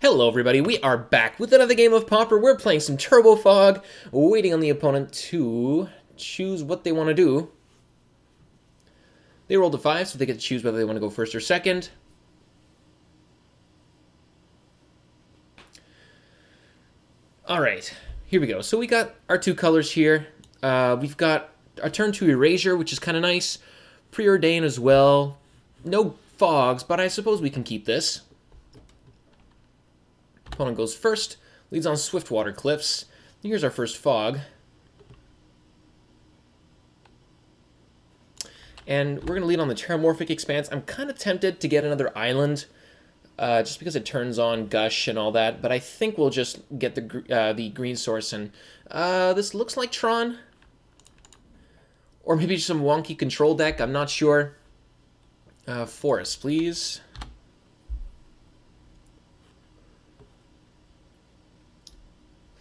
Hello everybody, we are back with another game of Pauper. We're playing some Turbo Fog, waiting on the opponent to choose what they want to do. They rolled a 5, so they get to choose whether they want to go first or second. Alright, here we go. So we got our two colors here. We've got our turn 2 Erasure, which is kind of nice. Preordain as well. No fogs, but I suppose we can keep this. Opponent goes first, leads on Swiftwater Cliffs. Here's our first fog. And we're going to lead on the Terramorphic Expanse. I'm kind of tempted to get another island, just because it turns on Gush and all that. But I think we'll just get the green source. And this looks like Tron. Or maybe some wonky control deck, I'm not sure. Forest, please.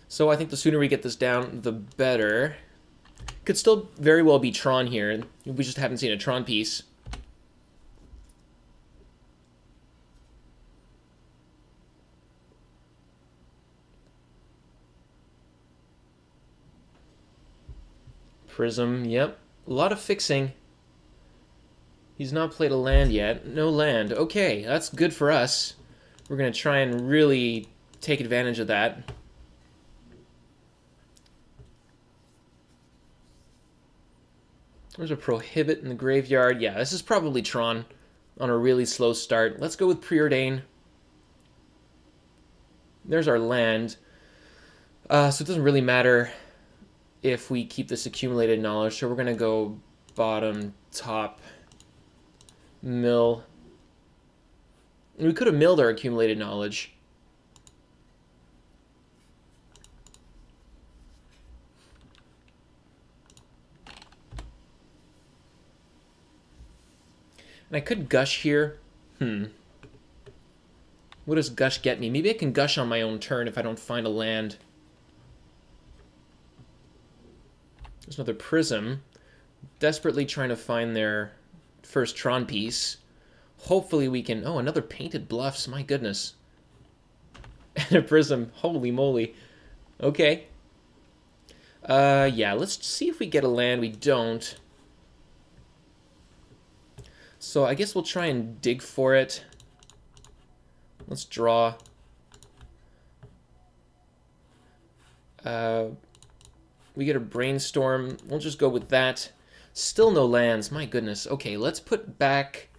So I think the sooner we get this down, the better. Could still very well be Tron here. We just haven't seen a Tron piece. Prism, yep. A lot of fixing. He's not played a land yet. No land. Okay, that's good for us. We're going to try and really take advantage of that. There's a Prohibit in the graveyard. Yeah, this is probably Tron on a really slow start. Let's go with Preordain. There's our land. So it doesn't really matter if we keep this accumulated knowledge. So we're going to go bottom, top, mill. We could have milled our accumulated knowledge. And I could Gush here. What does Gush get me? Maybe I can Gush on my own turn if I don't find a land. There's another Prism. Desperately trying to find their first Tron piece. Hopefully we can... Oh, another Painted Bluffs. My goodness. And a Prism. Holy moly. Okay. Yeah, let's see if we get a land. We don't. So I guess we'll try and dig for it. Let's draw. We get a Brainstorm. We'll just go with that. Still no lands. My goodness. Okay, let's put back...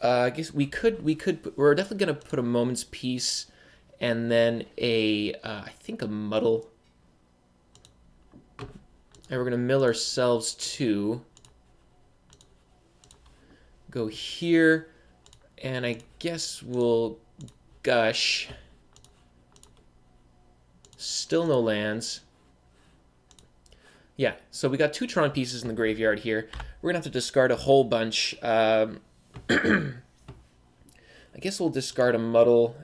I guess we could... We're definitely going to put a Moment's Peace and then a... I think a Muddle. And we're going to mill ourselves too. Go here, and I guess we'll Gush. Still no lands. Yeah, so we got 2 Tron pieces in the graveyard here. We're going to have to discard a whole bunch. I guess we'll discard a Muddle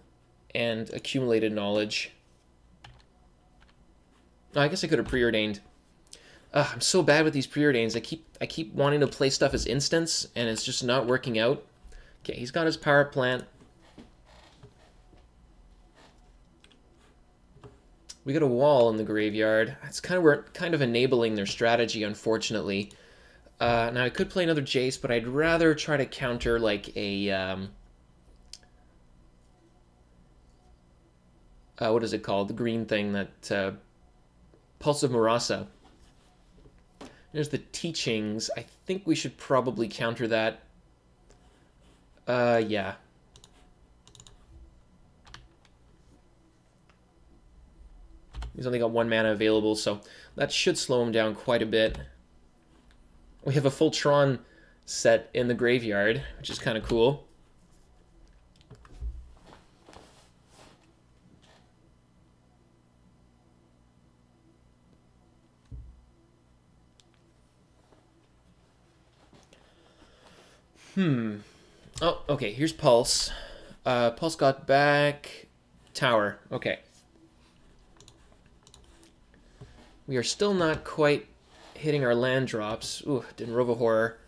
and Accumulated Knowledge. Oh, I guess I could have preordained. I'm so bad with these preordains. I keep wanting to play stuff as instants, and it's just not working out. Okay, he's got his power plant. We got a wall in the graveyard. It's we're kind of enabling their strategy, unfortunately. Now I could play another Jace, but I'd rather try to counter like a what is it called? The green thing that Pulse of Murasa. There's the Teachings. I think we should probably counter that. Yeah. He's only got 1 mana available, so that should slow him down quite a bit. We have a full Tron set in the graveyard, which is kind of cool. Oh, okay, here's Pulse. Pulse got back. Tower. Okay. We are still not quite hitting our land drops. Ooh, Denrova Horror.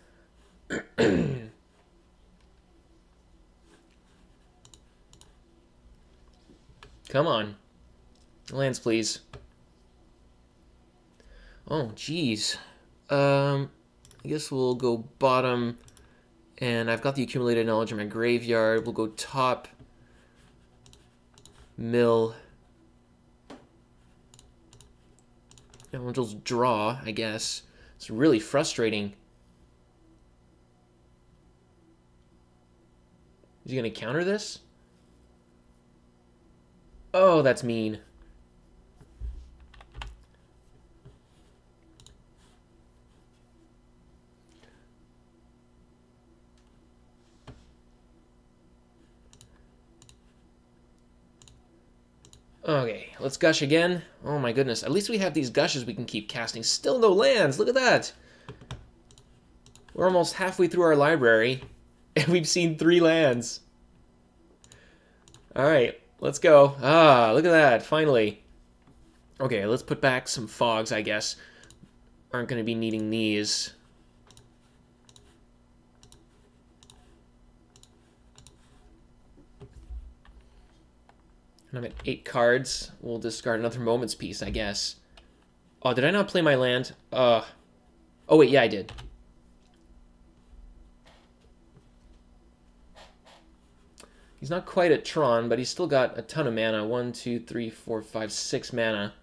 Come on. Lands, please. Oh, jeez. I guess we'll go bottom, and I've got the accumulated knowledge in my graveyard. We'll go top, mill, and we'll just draw, I guess. It's really frustrating. Is he going to counter this? Oh, that's mean. Okay, let's gush again. Oh my goodness. At least we have these gushes we can keep casting. Still no lands. Look at that. We're almost halfway through our library, and we've seen 3 lands. Alright, let's go. Ah, look at that. Finally. Okay, let's put back some fogs, I guess. Aren't going to be needing these. And I'm at 8 cards. We'll discard another Moment's Peace, I guess. Oh, did I not play my land? Oh, wait, yeah, I did. He's not quite at Tron, but he's still got a ton of mana. 1, 2, 3, 4, 5, 6 mana.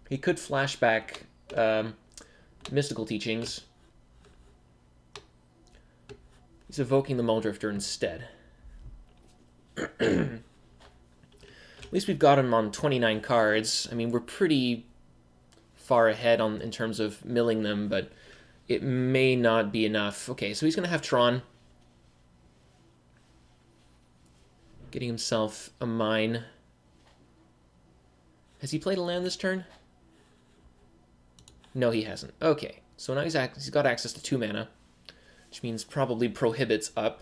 He could flashback Mystical Teachings. He's evoking the Muldrifter instead. At least we've got him on 29 cards. I mean, we're pretty far ahead in terms of milling them, but it may not be enough. Okay, so he's going to have Tron. Getting himself a mine. Has he played a land this turn? No, he hasn't. Okay, so now he's got access to 2 mana, which means probably prohibits up.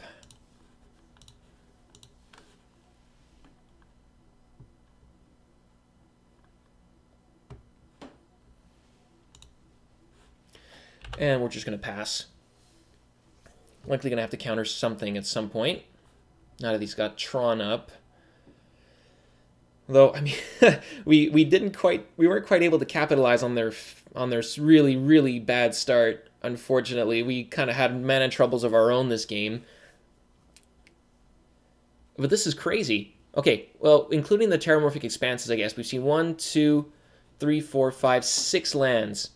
And we're just going to pass. Likely going to have to counter something at some point. Now that he's got Tron up. Though, I mean, we weren't quite able to capitalize on their really, really bad start. Unfortunately, we kind of had mana troubles of our own this game. But this is crazy. Okay, well, including the Terramorphic Expanses, I guess, we've seen 1, 2, 3, 4, 5, 6 lands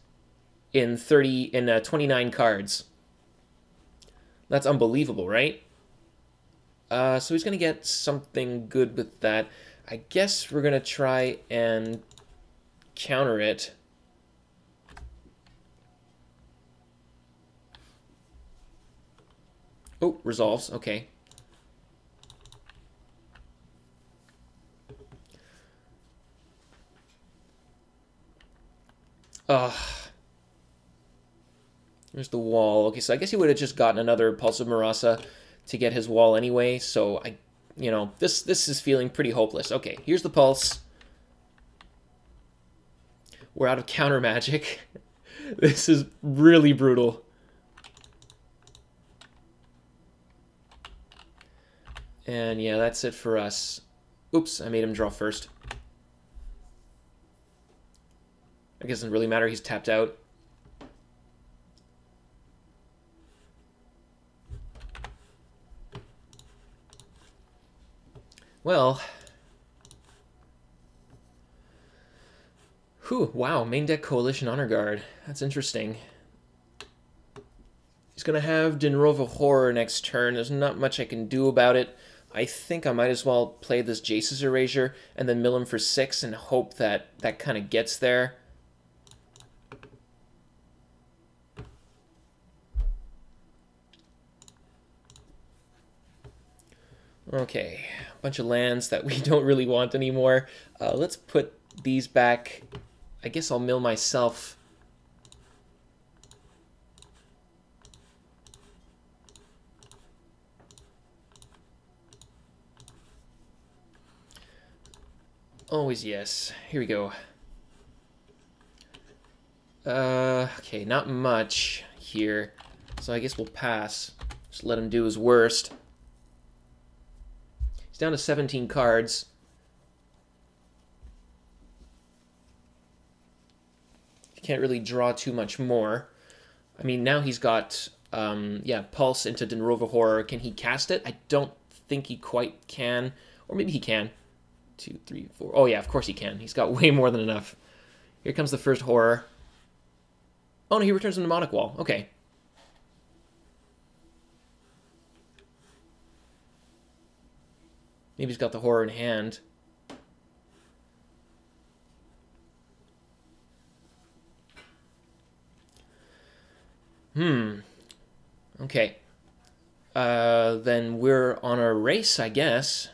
in 29 cards. That's unbelievable, right? So he's going to get something good with that. I guess we're going to try and counter it. Oh, resolves. Okay. There's the wall. Okay, so I guess he would have just gotten another Pulse of Murasa to get his wall anyway. So this is feeling pretty hopeless. Okay, here's the Pulse. We're out of counter magic. This is really brutal. And yeah, that's it for us. Oops, I made him draw first. I guess it doesn't really matter, he's tapped out. Well. Whew, wow, main deck Coalition Honor Guard. That's interesting. He's going to have Dinrova Horror next turn. There's not much I can do about it. I think I might as well play this Jace's Erasure and then mill him for 6 and hope that that kind of gets there. Okay, a bunch of lands that we don't really want anymore. Let's put these back. I guess I'll mill myself. Always yes. Here we go. Okay, not much here. So I guess we'll pass. Just let him do his worst. He's down to 17 cards. He can't really draw too much more. I mean, now he's got, yeah, Pulse into Denrova Horror. Can he cast it? I don't think he quite can. Or maybe he can. 2, 3, 4. Oh, yeah, of course he can. He's got way more than enough. Here comes the first Horror. Oh, no, he returns a Mnemonic Wall. Okay. Maybe he's got the Horror in hand. Okay. Then we're on a race, I guess.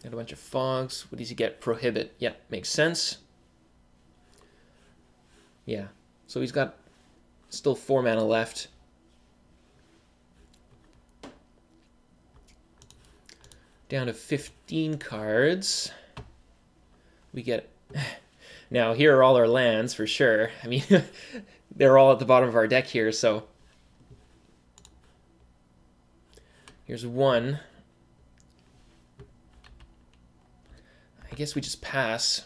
Got a bunch of fogs. What does he get? Prohibit. Yeah, makes sense. Yeah. So he's got still 4 mana left. Down to 15 cards. We get... Now, here are all our lands, for sure. I mean, they're all at the bottom of our deck here, so... Here's one. I guess we just pass.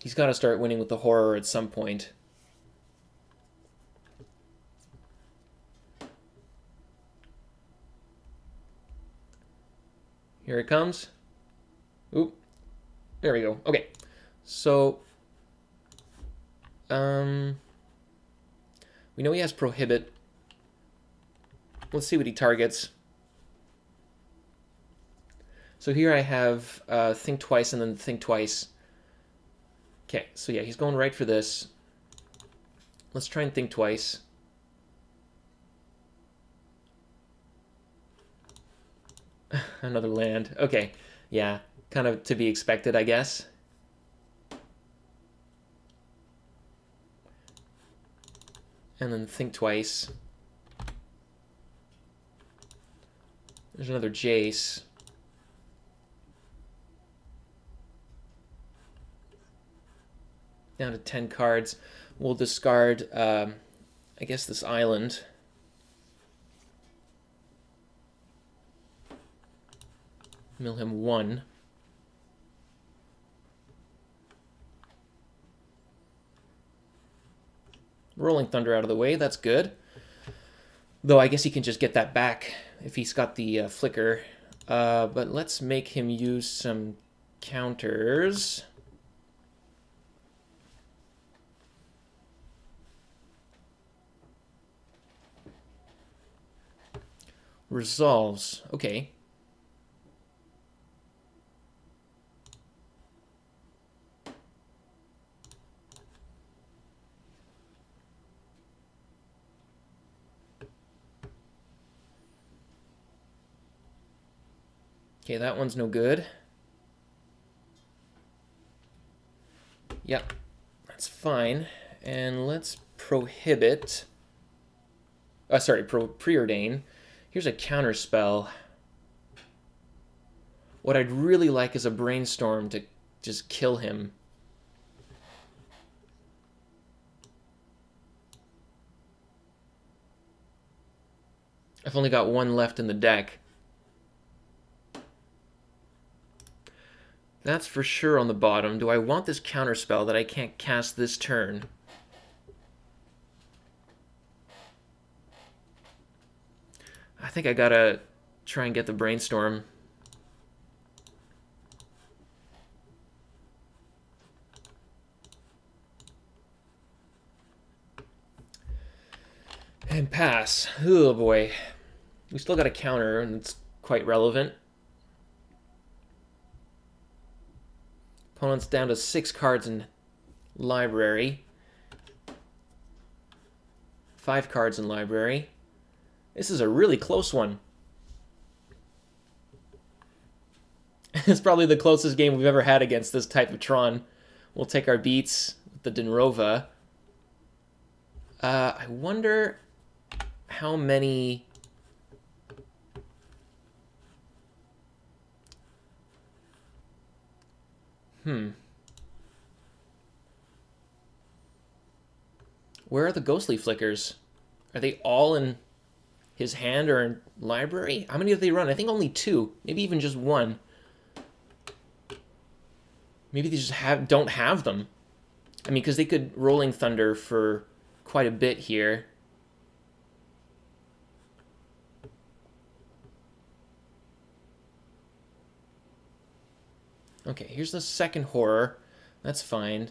He's got to start winning with the Horror at some point. Here it comes. Oop. There we go. Okay. So, we know he has Prohibit. Let's see what he targets. So here I have Think Twice and then Think Twice. Okay, so yeah, he's going right for this. Let's try and Think Twice. Another land. Okay, yeah, kind of to be expected, I guess. And then Think Twice. There's another Jace. Down to 10 cards. We'll discard, I guess, this island. Mill him 1. Rolling Thunder out of the way, that's good. Though I guess he can just get that back if he's got the Flicker. But let's make him use some counters. Resolves. Okay. Okay, that one's no good. Yep, that's fine. And let's prohibit... sorry, preordain. Here's a counter spell. What I'd really like is a Brainstorm to just kill him. I've only got 1 left in the deck. That's for sure on the bottom. Do I want this counter spell that I can't cast this turn? I think I gotta try and get the Brainstorm. And pass. Oh boy. We still got a counter, and it's quite relevant. Opponent's down to 6 cards in library. 5 cards in library. This is a really close one. It's probably the closest game we've ever had against this type of Tron. We'll take our beats with the Denrova. I wonder how many Where are the ghostly flickers? Are they all in his hand or in library? How many have they run? I think only 2. Maybe even just 1. Maybe they just don't have them. I mean, because they could Rolling Thunder for quite a bit here. Okay, here's the second horror. That's fine.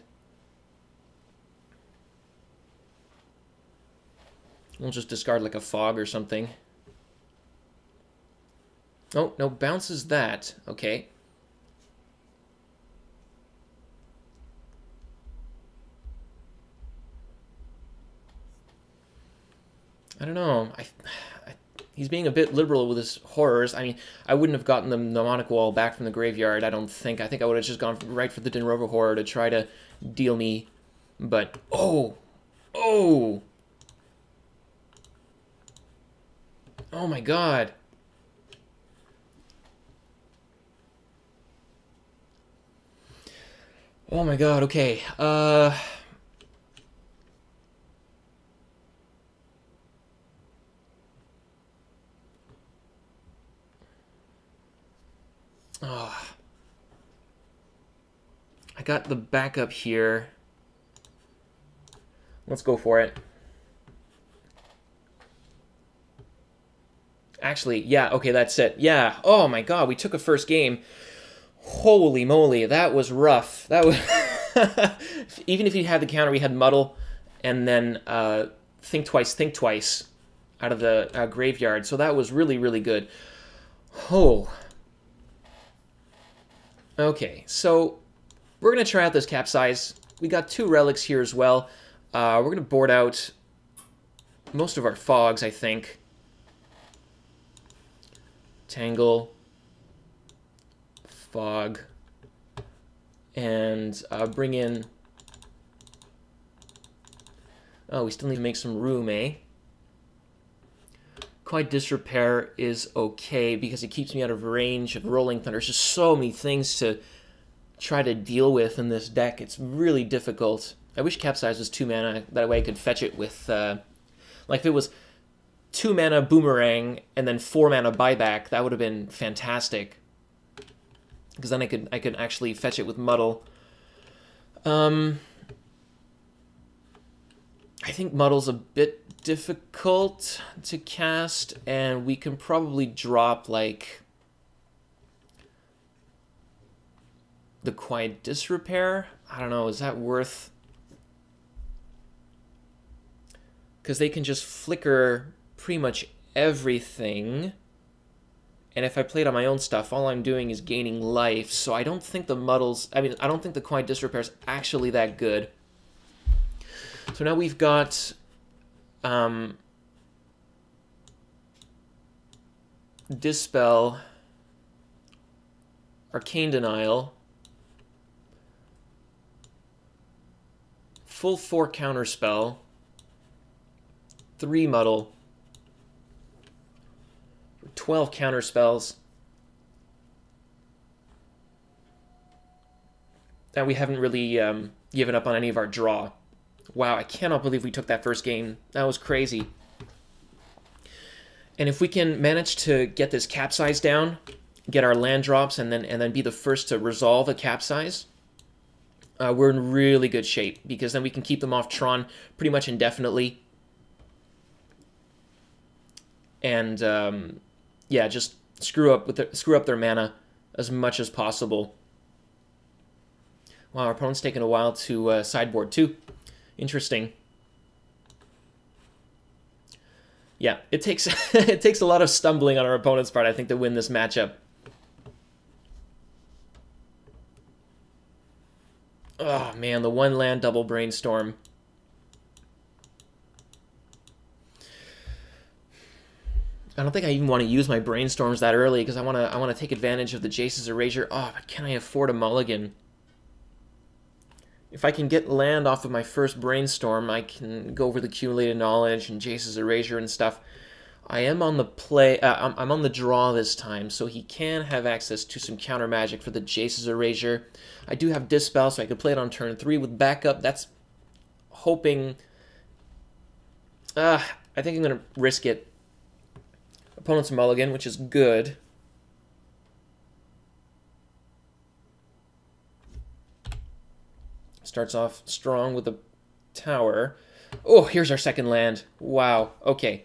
We'll just discard like a fog or something. Oh, no, bounces that. Okay. I don't know. He's being a bit liberal with his horrors. I mean, I wouldn't have gotten the Mnemonic Wall back from the graveyard, I don't think. I think I would have just gone right for the Dinrover horror to try to deal me. But, oh! Oh! Oh my god. Oh my god, okay. Oh. I got the backup here. Let's go for it. Actually, yeah, okay, that's it. Yeah, oh my god, we took a first game. Holy moly, that was rough. That was... Even if he had the counter, we had Muddle, and then think twice out of the graveyard. So that was really, really good. Oh. Okay, so we're going to try out this Capsize. We got 2 relics here as well. We're going to board out most of our fogs, I think. Tangle, fog, and bring in... Oh, we still need to make some room, eh? Quiet Disrepair is okay because it keeps me out of range of Rolling Thunder. There's just so many things to try to deal with in this deck. It's really difficult. I wish Capsize was 2 mana. That way I could fetch it with... like if it was 2 mana Boomerang and then 4 mana Buyback, that would have been fantastic. Because then I could actually fetch it with Muddle. I think Muddle's a bit difficult to cast, and we can probably drop like the Quiet Disrepair. I don't know, is that worth... Because they can just flicker pretty much everything. And if I played on my own stuff, all I'm doing is gaining life. So I don't think the Muddles... I mean, I don't think the Quiet Disrepair is actually that good. So now we've got... Dispel, Arcane Denial, full 4 counterspell, 3 Muddle, 12 counterspells. And we haven't really given up on any of our draw. Wow, I cannot believe we took that first game. That was crazy. And if we can manage to get this Capsize down, get our land drops, and then be the first to resolve a Capsize, we're in really good shape, because then we can keep them off Tron pretty much indefinitely. And yeah, just screw up their mana as much as possible. Wow, our opponent's taken a while to sideboard too. Interesting. Yeah, it takes it takes a lot of stumbling on our opponent's part, I think, to win this matchup. Oh man, the 1 land double Brainstorm. I don't think I even want to use my Brainstorms that early because I want to take advantage of the Jace's Erasure. Oh, but can I afford a mulligan? If I can get land off of my first Brainstorm, I can go over the Accumulated Knowledge and Jace's Erasure and stuff. I am on the play. I'm on the draw this time, so he can have access to some counter magic for the Jace's Erasure. I do have Dispel, so I could play it on turn 3 with backup. That's hoping. I think I'm gonna risk it. Opponent's mulligan, which is good. Starts off strong with a tower. Oh, here's our second land. Wow. Okay.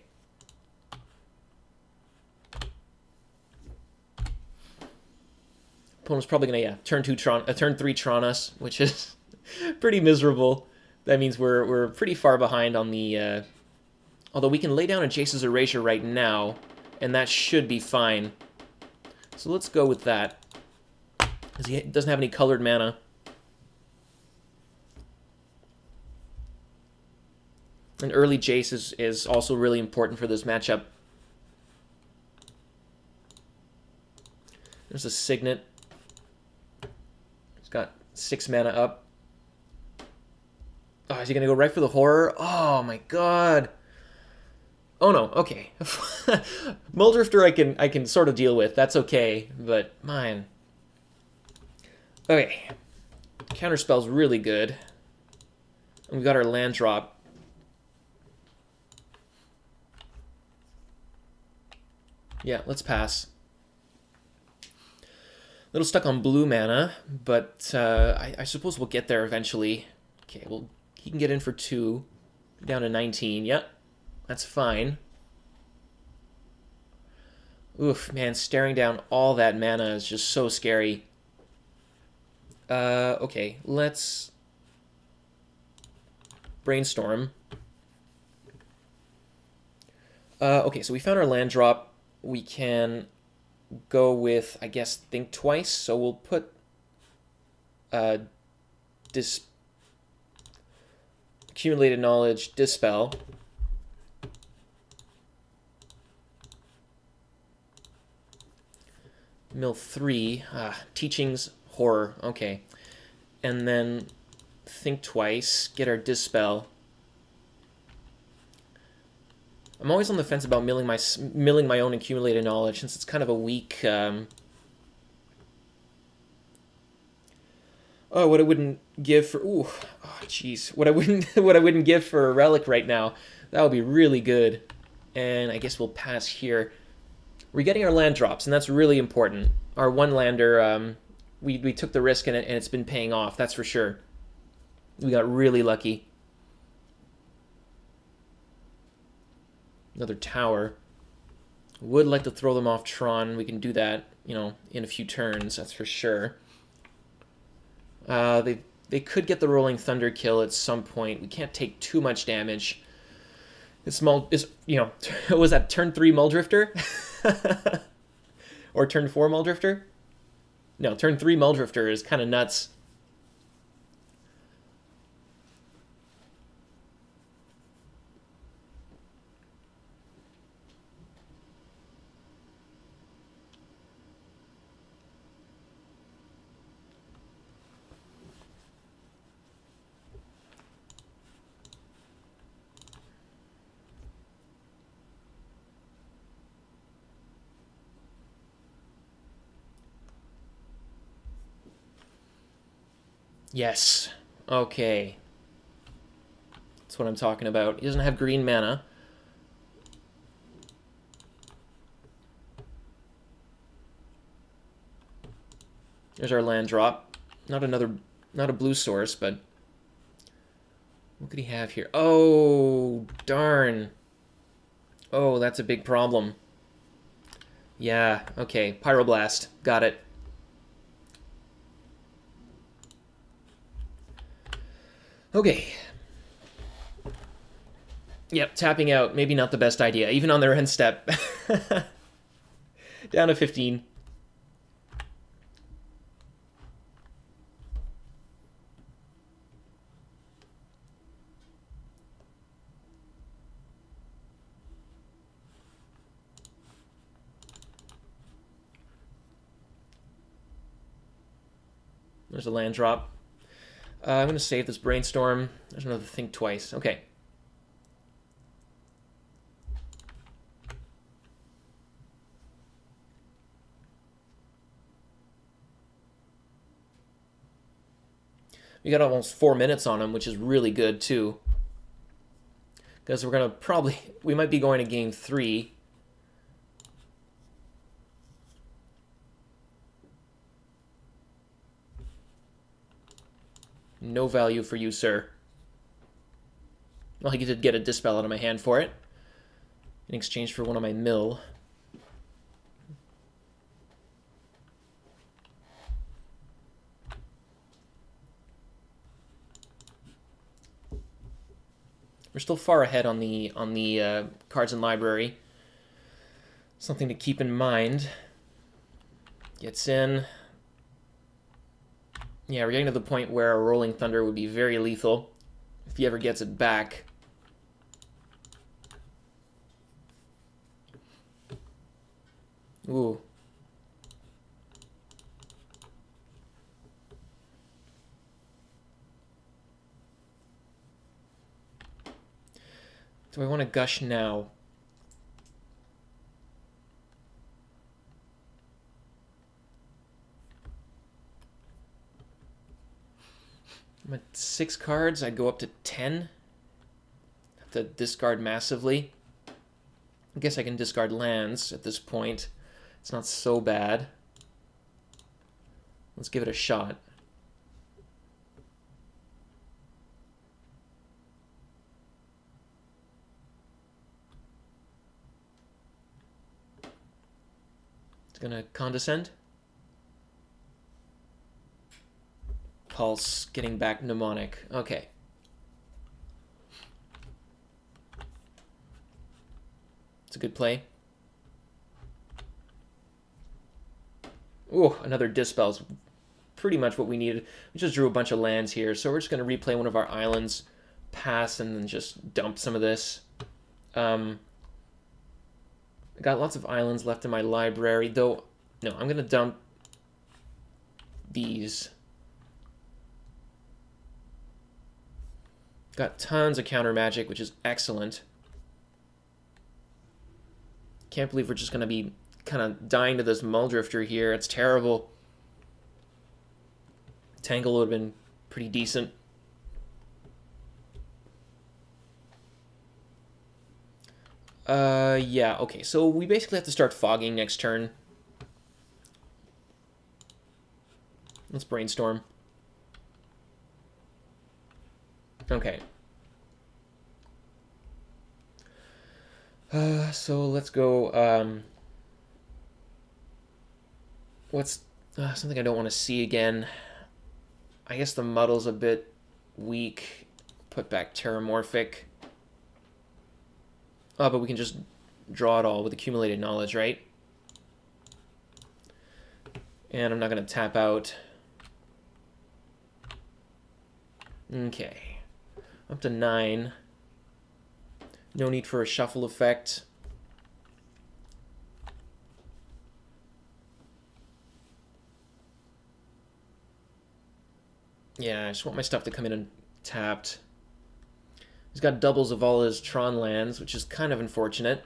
Opponent's probably gonna turn 3 Tron us, which is pretty miserable. That means we're pretty far behind on the. Although we can lay down a Jace's Erasure right now, and that should be fine. So let's go with that. Because he doesn't have any colored mana. An early Jace is also really important for this matchup. There's a Signet. He's got 6 mana up. Oh, is he going to go right for the Horror? Oh my god. Oh no, okay. Muldrifter I can sort of deal with. That's okay, but mine. Okay. Counterspell's really good. And we got our land drop. Yeah, let's pass. A little stuck on blue mana, but I suppose we'll get there eventually. Okay, well, he can get in for 2. Down to 19. Yep, that's fine. Oof, man, staring down all that mana is just so scary. Okay, let's brainstorm. Okay, so we found our land drop. We can go with, I guess, Think Twice. So we'll put Accumulated Knowledge, Dispel. Mill 3. Teachings, Horror. Okay. And then Think Twice, get our Dispel. I'm always on the fence about milling my own Accumulated Knowledge, since it's kind of a weak. Oh, what I wouldn't give for oh jeez, what I wouldn't give for a relic right now. That would be really good. And I guess we'll pass here. We're getting our land drops, and that's really important. Our one lander, we took the risk, and it's been paying off. That's for sure. We got really lucky. Another tower. Would like to throw them off Tron. We can do that, you know, in a few turns. That's for sure. They could get the Rolling Thunder kill at some point. We can't take too much damage. It's you know, was that turn 3 Muldrifter? Or turn 4 Muldrifter? No, turn 3 Muldrifter is kind of nuts. Yes. Okay. That's what I'm talking about. He doesn't have green mana. There's our land drop. Not a blue source, but what could he have here? Oh, darn. Oh, that's a big problem. Yeah, okay. Pyroblast. Got it. Okay. Yep, tapping out. Maybe not the best idea, even on their end step. Down to 15. There's a land drop. I'm going to save this Brainstorm. There's another Think Twice. Okay. We got almost 4 minutes on him, which is really good, too. Because we're going to probably... We might be going to game 3. No value for you, sir. Well, I did get a Dispel out of my hand for it. In exchange for one of my mill. We're still far ahead on the cards and library. Something to keep in mind. Gets in. Yeah, we're getting to the point where a Rolling Thunder would be very lethal if he ever gets it back. Ooh. Do I want to gush now? I'm at 6 cards. I'd go up to 10. Have to discard massively. I guess I can discard lands at this point. It's not so bad. Let's give it a shot. It's gonna condescend. Pulse, getting back mnemonic. Okay. It's a good play. Ooh, another Dispel's pretty much what we needed. We just drew a bunch of lands here, so we're just going to replay one of our islands, pass, and then just dump some of this. I got lots of islands left in my library, though. No, I'm going to dump these. Got tons of counter magic, which is excellent. Can't believe we're just going to be kind of dying to this Muldrifter here. It's terrible. Tangle would have been pretty decent. Yeah, okay. So we basically have to start fogging next turn. Let's brainstorm. Okay. So let's go, what's something I don't want to see again? I guess the Muddle's a bit weak. Put back Terramorphic. Oh, but we can just draw it all with accumulated knowledge, right? And I'm not going to tap out. Okay. Up to 9. No need for a shuffle effect. Yeah, I just want my stuff to come in untapped. He's got doubles of all his Tron lands, which is kind of unfortunate.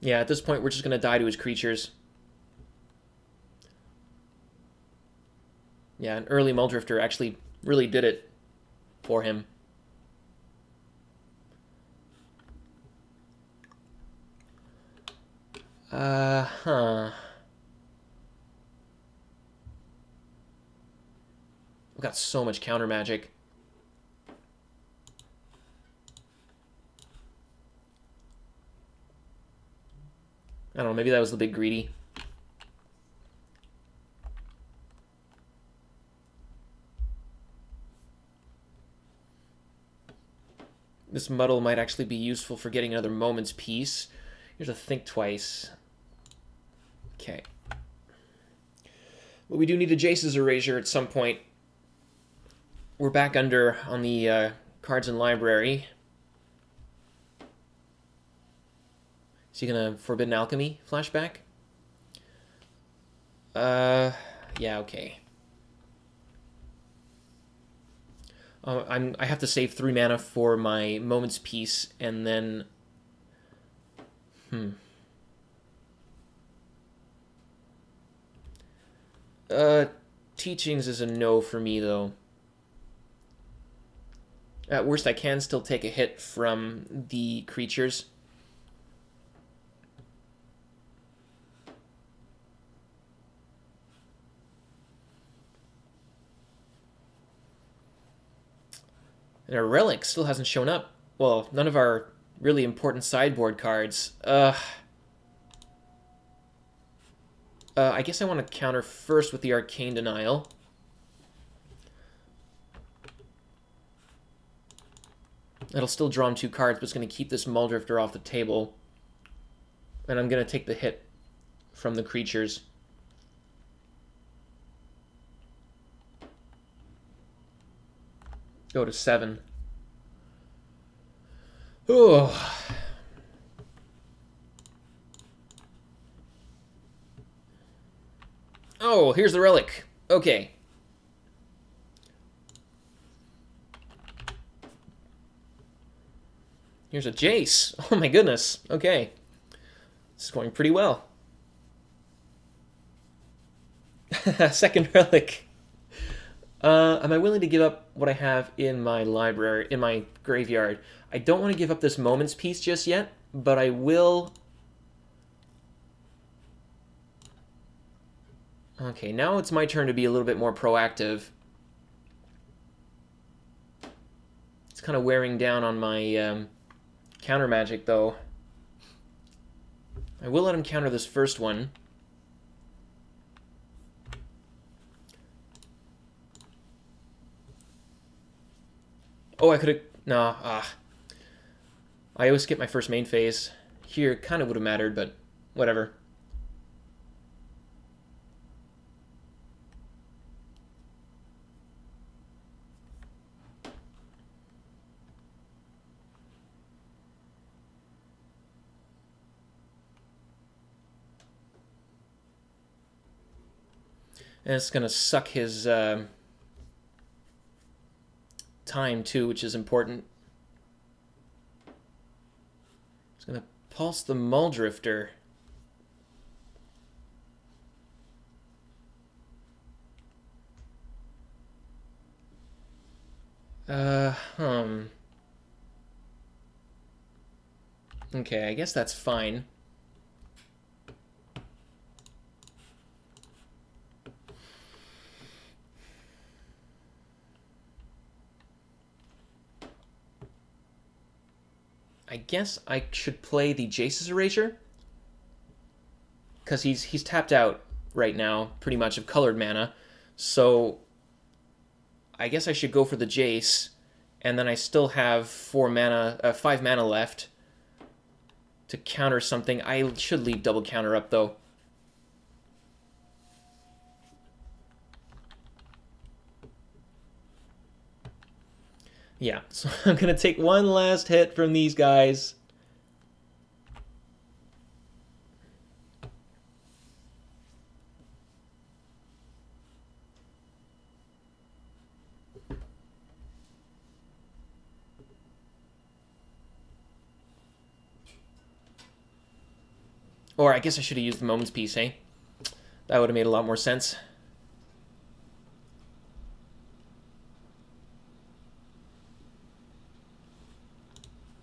Yeah, at this point, we're just going to die to his creatures. Yeah, an early Muldrifter actually really did it for him. Huh. We've got so much counter magic. I don't know, maybe that was a bit greedy. This Muddle might actually be useful for getting another Moment's Peace. Here's a Think Twice. Okay. But we do need a Jace's Erasure at some point. We're back under on the cards and library. Is he gonna Forbidden Alchemy flashback? Yeah, okay. I have to save 3 mana for my Moment's Peace, and then Teachings is a no for me, though. At worst, I can still take a hit from the creatures. And our relic still hasn't shown up. Well, none of our really important sideboard cards. I guess I want to counter first with the Arcane Denial. It'll still draw him 2 cards, but it's going to keep this Muldrifter off the table. And I'm going to take the hit from the creatures. Go to 7. Oh. Oh, here's the relic. Okay. Here's a Jace. Oh my goodness. Okay. This is going pretty well. Second relic. Am I willing to give up what I have in my library, in my graveyard? I don't want to give up this Moments piece just yet, but I will... Okay, now it's my turn to be a little bit more proactive. It's kind of wearing down on my counter magic, though. I will let him counter this first one. Oh, I could have... Nah, I always skip my first main phase. Here, kind of would have mattered, but whatever. And it's going to suck his time, too, which is important. It's going to pulse the Muldrifter. Okay, I guess that's fine. I guess I should play the Jace's Erasure, because he's tapped out right now, pretty much, of colored mana. So I guess I should go for the Jace, and then I still have 5 mana left to counter something. I should leave double counter up, though. Yeah, so I'm going to take one last hit from these guys. Or I guess I should have used the Moments piece, eh? That would have made a lot more sense.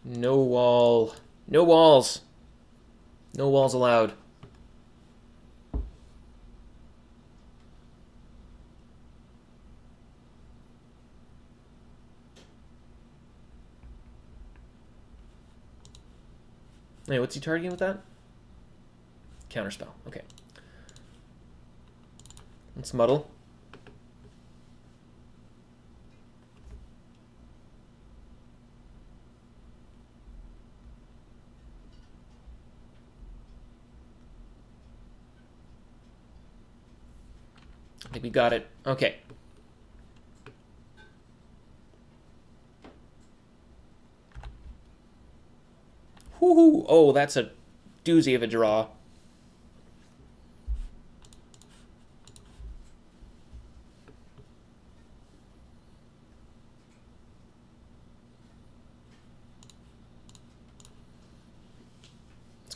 No wall. No walls. No walls allowed. Hey, what's he targeting with that? Counterspell. Okay. Let's muddle. I think we got it. Okay. Woohoo! Oh, that's a doozy of a draw.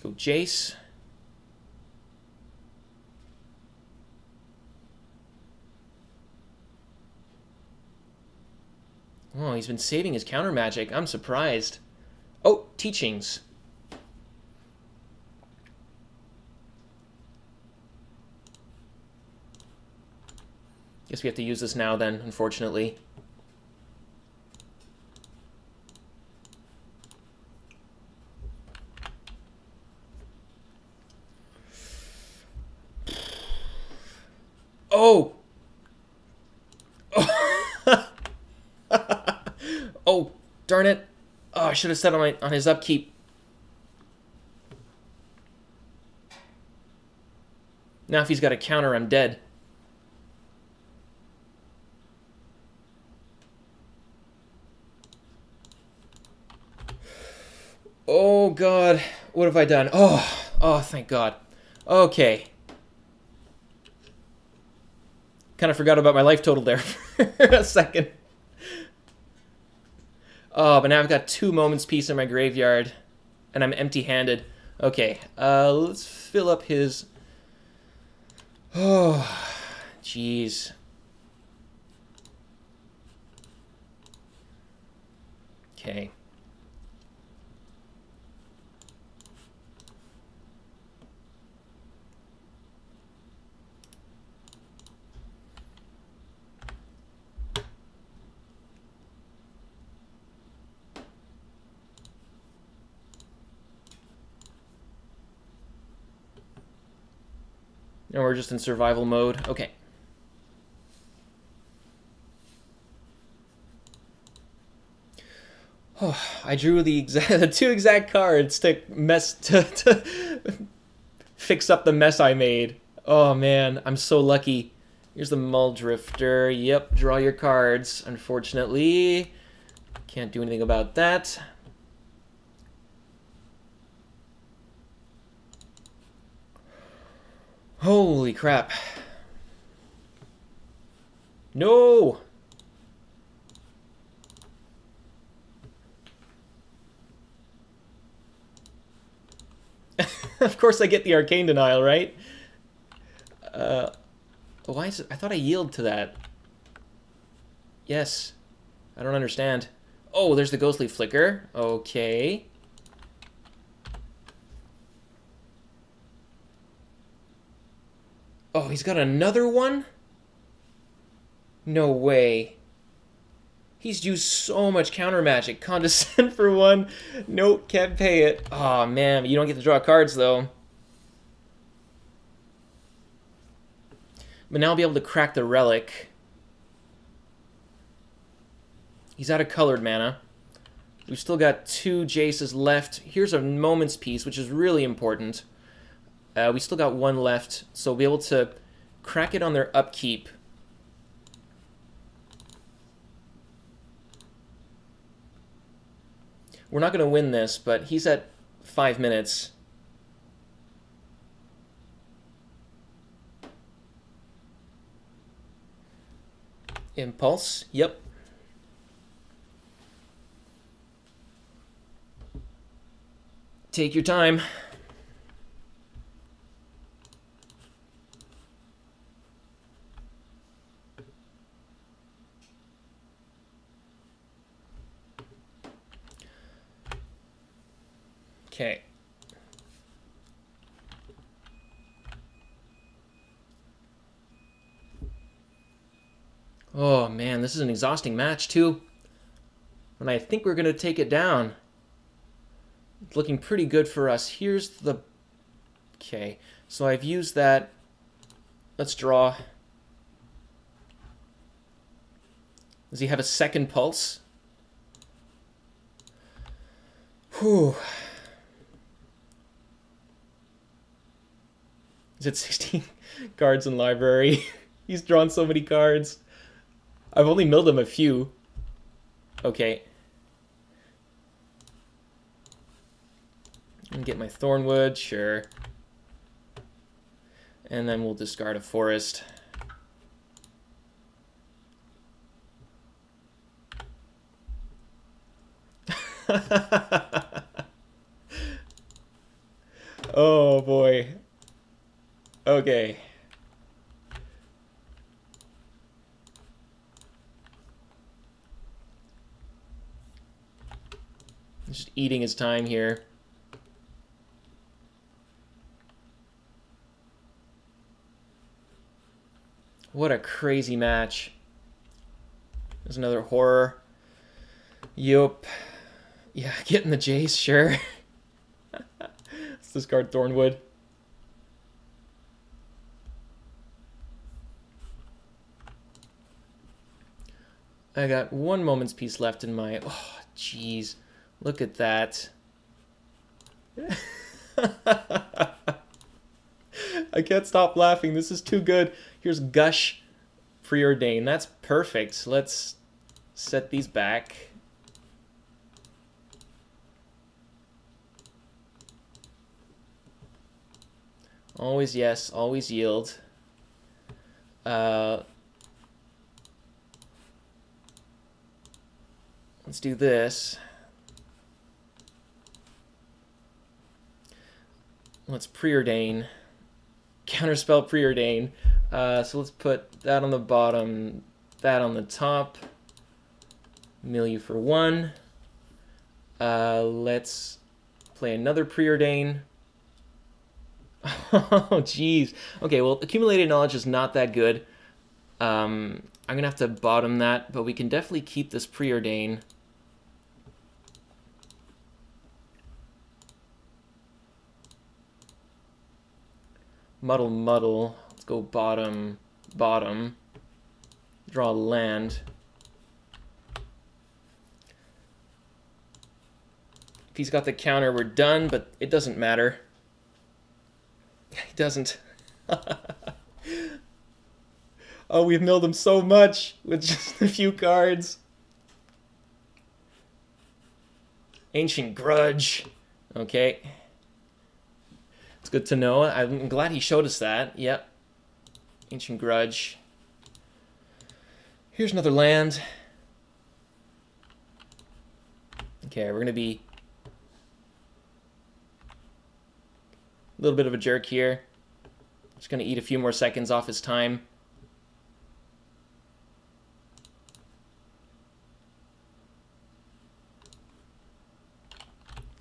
go Jace. Oh, he's been saving his counter magic. I'm surprised. Oh, teachings. Guess we have to use this now then, unfortunately. Oh! Oh, darn it. Oh, I should have set on his upkeep. Now if he's got a counter, I'm dead. Oh, God. What have I done? Oh, thank God. Okay. Kind of forgot about my life total there for a second. Oh, but now I've got 2 moments piece in my graveyard, and I'm empty-handed. Okay, let's fill up his... Oh, jeez. Okay. And we're just in survival mode. Okay. Oh, I drew the 2 exact cards to fix up the mess I made. Oh man, I'm so lucky. Here's the Muldrifter. Yep, draw your cards. Unfortunately, can't do anything about that. Holy crap. No! Of course I get the Arcane Denial, right? Why is it? I thought I yielded to that. Yes. I don't understand. Oh, there's the Ghostly Flicker. Okay. Oh, he's got another one? No way. He's used so much counter magic. Condescend for 1. Nope, can't pay it. Oh man, you don't get to draw cards though. But now I'll be able to crack the Relic. He's out of colored mana. We've still got 2 Jaces left. Here's a Moment's Piece, which is really important. We still got 1 left, so we'll be able to crack it on their upkeep. We're not going to win this, but he's at 5 minutes. Impulse, yep. Take your time. Okay. Oh man, this is an exhausting match too. And I think we're going to take it down. It's looking pretty good for us. Here's the... Okay, so I've used that. Let's draw. Does he have a second pulse? Whew. Is it 16 cards in library? He's drawn so many cards. I've only milled him a few. Okay. And get my Thornwood, sure. And then we'll discard a forest. Okay. Just eating his time here. What a crazy match. There's another horror. Yup. Yeah, getting the Jace, sure. Let's discard Thornwood. I got one moment's peace left in my... Oh, jeez. Look at that. I can't stop laughing. This is too good. Here's Gush Preordain. That's perfect. Let's set these back. Always yes, always yield. Let's do this. Let's preordain. Counterspell preordain. So let's put that on the bottom, that on the top. Mill you for 1. Let's play another preordain. Oh, jeez. Okay, well, accumulated knowledge is not that good. I'm going to have to bottom that, but we can definitely keep this preordain. Muddle, muddle. Let's go bottom, bottom. Draw land. If he's got the counter, we're done, but it doesn't matter. He doesn't. Oh, we've milled him so much with just a few cards. Ancient Grudge. Okay. It's good to know. I'm glad he showed us that. Yep. Ancient Grudge. Here's another land. Okay, we're going to be a little bit of a jerk here. Just going to eat a few more seconds off his time.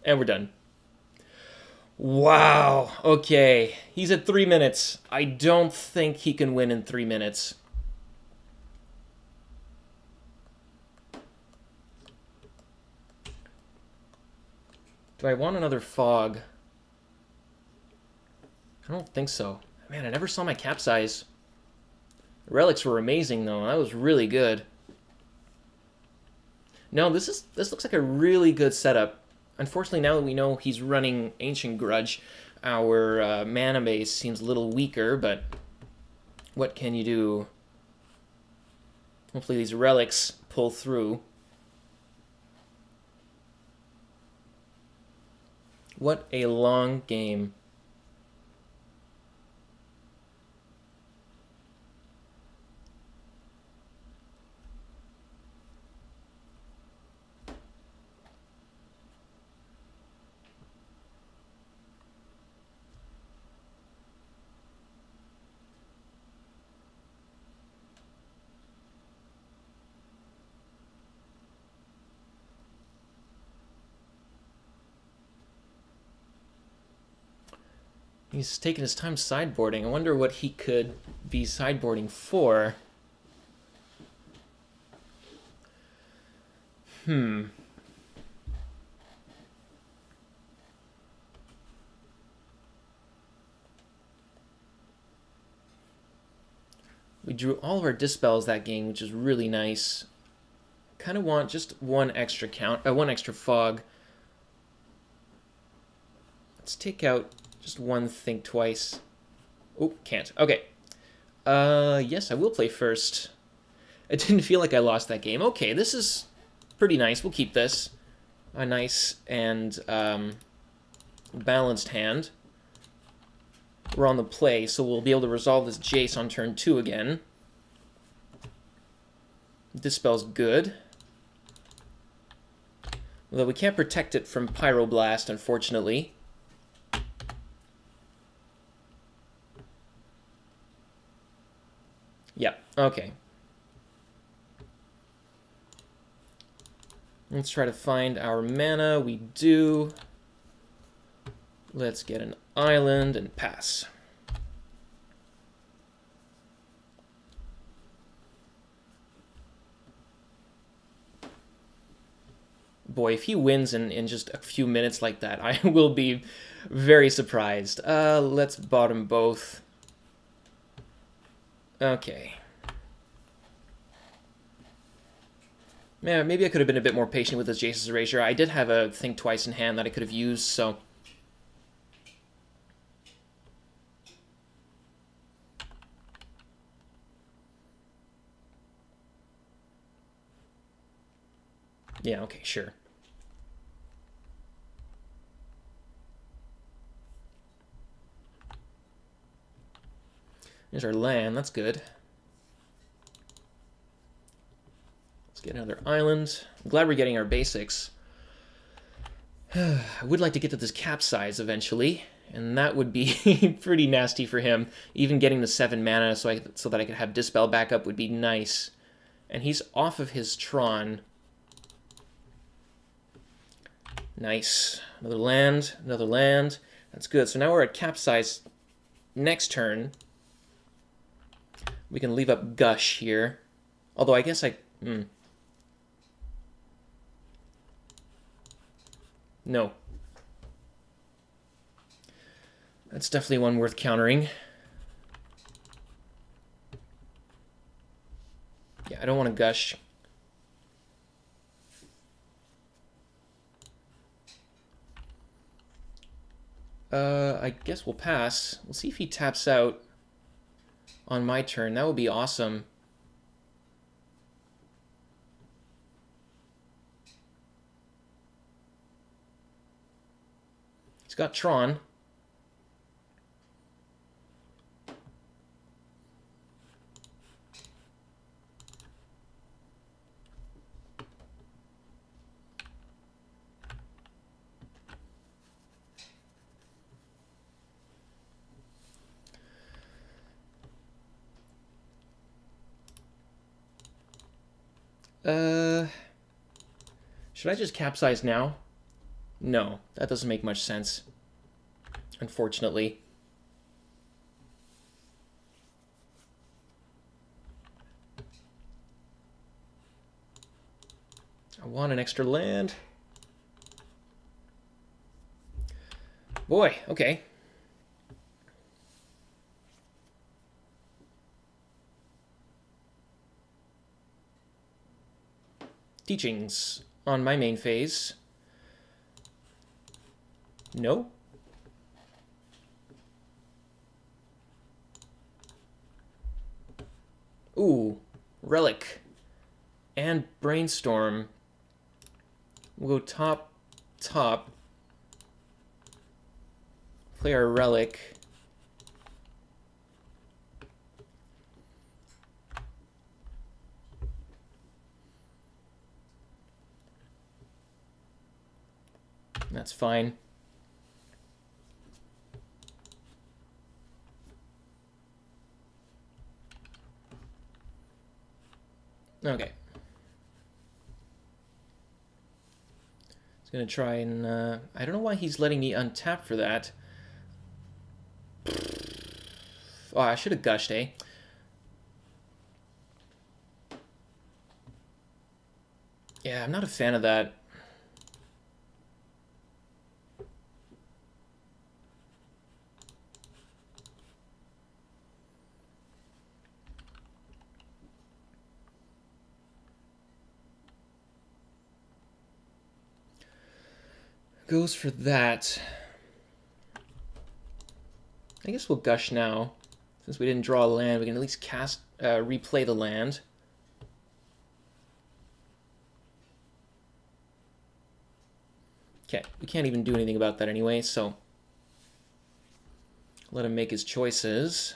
And we're done. Wow. Okay. He's at 3 minutes. I don't think he can win in 3 minutes. Do I want another fog? I don't think so. Man, I never saw my capsize. Relics were amazing, though. That was really good. No, this looks like a really good setup. Unfortunately, now that we know he's running Ancient Grudge, our mana base seems a little weaker, but what can you do? Hopefully these relics pull through. What a long game. He's taking his time sideboarding. I wonder what he could be sideboarding for. We drew all of our dispels that game, which is really nice. Kind of want just one extra one extra fog. Let's take out just one Think Twice. Oh, can't. Okay. Yes, I will play first. It didn't feel like I lost that game. Okay, this is pretty nice. We'll keep this. A nice and balanced hand. We're on the play, so we'll be able to resolve this Jace on turn 2 again. Dispel's good. Although we can't protect it from Pyroblast, unfortunately. Okay. Let's try to find our mana. We do. Let's get an island and pass. Boy, if he wins in just a few minutes like that, I will be very surprised. Let's bottom both. Okay. Yeah, maybe I could have been a bit more patient with this Jace's Erasure. I did have a Think Twice in hand that I could have used, so... Yeah, okay, sure. There's our land, that's good. Let's get another island. I'm glad we're getting our basics. I would like to get to this capsize eventually, and that would be pretty nasty for him. Even getting the 7 mana so that I could have Dispel backup would be nice. And he's off of his Tron. Nice. Another land, another land. That's good. So now we're at capsize next turn. We can leave up Gush here. Although I guess I... No. That's definitely one worth countering. Yeah, I don't want to Gush. I guess we'll pass. We'll see if he taps out on my turn. That would be awesome. He's got Tron. Should I just capsize now? No, that doesn't make much sense, unfortunately. I want an extra land. Boy, okay. Teachings on my main phase. No. Ooh, Relic and Brainstorm. We'll go top, top. Play our Relic. That's fine. Okay. He's gonna try and, I don't know why he's letting me untap for that. Oh, I should have gushed, eh? Yeah, I'm not a fan of that. Goes for that. I guess we'll gush now. Since we didn't draw a land, we can at least cast, replay the land. Okay, we can't even do anything about that anyway, so let him make his choices.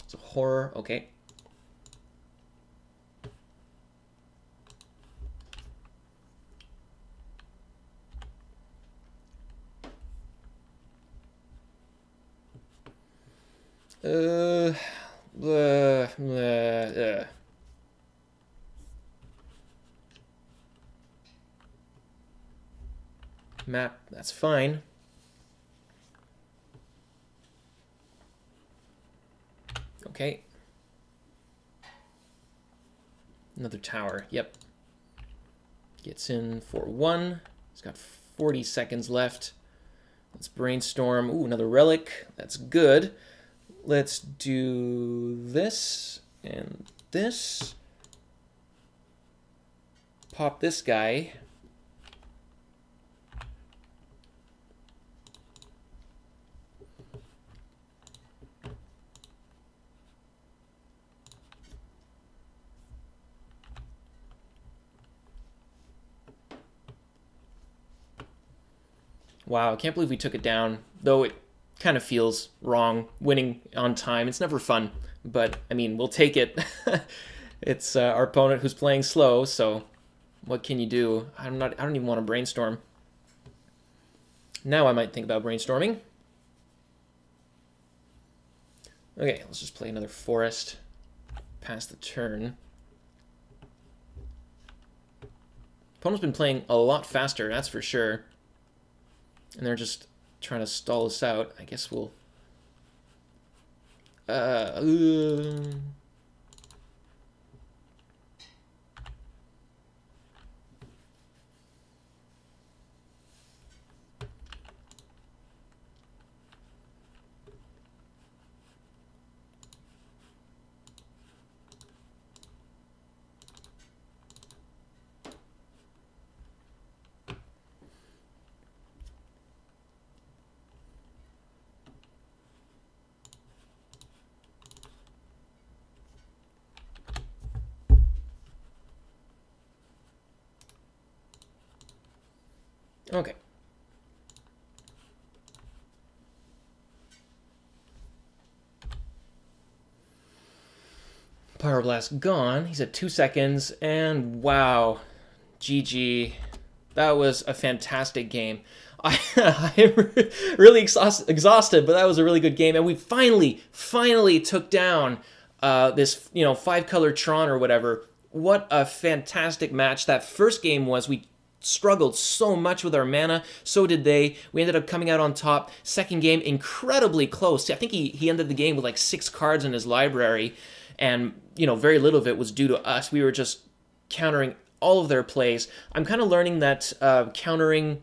It's a horror, okay. Uh, uh, uh, uh. Map, that's fine. Okay. Another tower, yep. Gets in for 1. He's got 40 seconds left. Let's brainstorm. Ooh, another relic. That's good. Let's do this and this. Pop this guy. Wow, I can't believe we took it down, though it kind of feels wrong winning on time. It's never fun, but I mean, we'll take it. It's our opponent who's playing slow, so what can you do? I don't even want to brainstorm. Now I might think about brainstorming. Okay, let's just play another forest. Pass the turn. Opponent's been playing a lot faster, that's for sure. And they're just trying to stall us out. I guess we'll... Okay. Power Blast gone. He's at 2 seconds, and wow. GG. That was a fantastic game. I'm really exhausted, but that was a really good game, and we finally took down this, 5-color Tron or whatever. What a fantastic match that first game was. We struggled so much with our mana, so did they. We ended up coming out on top. Second game, incredibly close. I think he ended the game with like 6 cards in his library, and, very little of it was due to us. We were just countering all of their plays. I'm kind of learning that countering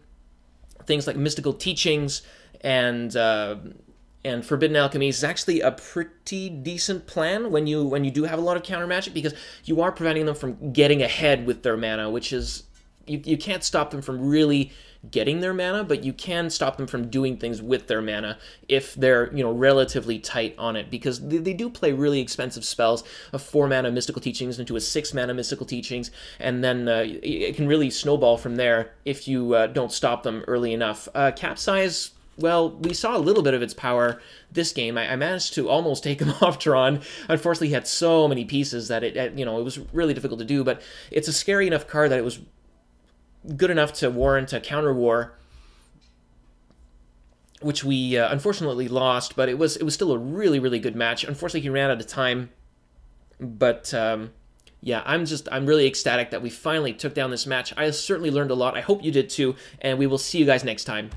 things like mystical teachings and forbidden alchemies is actually a pretty decent plan when you do have a lot of counter magic, because you are preventing them from getting ahead with their mana, which is... You can't stop them from really getting their mana, but you can stop them from doing things with their mana if they're, relatively tight on it, because they do play really expensive spells, a 4-mana Mystical Teachings into a 6-mana Mystical Teachings, and then it can really snowball from there if you don't stop them early enough. Capsize, well, we saw a little bit of its power this game. I managed to almost take him off Tron. Unfortunately, he had so many pieces that it was really difficult to do, but it's a scary enough card that it was good enough to warrant a counter war, which we unfortunately lost, but it was still a really good match. Unfortunately, he ran out of time, but yeah, I'm really ecstatic that we finally took down this match. I certainly learned a lot. I hope you did too, and we will see you guys next time.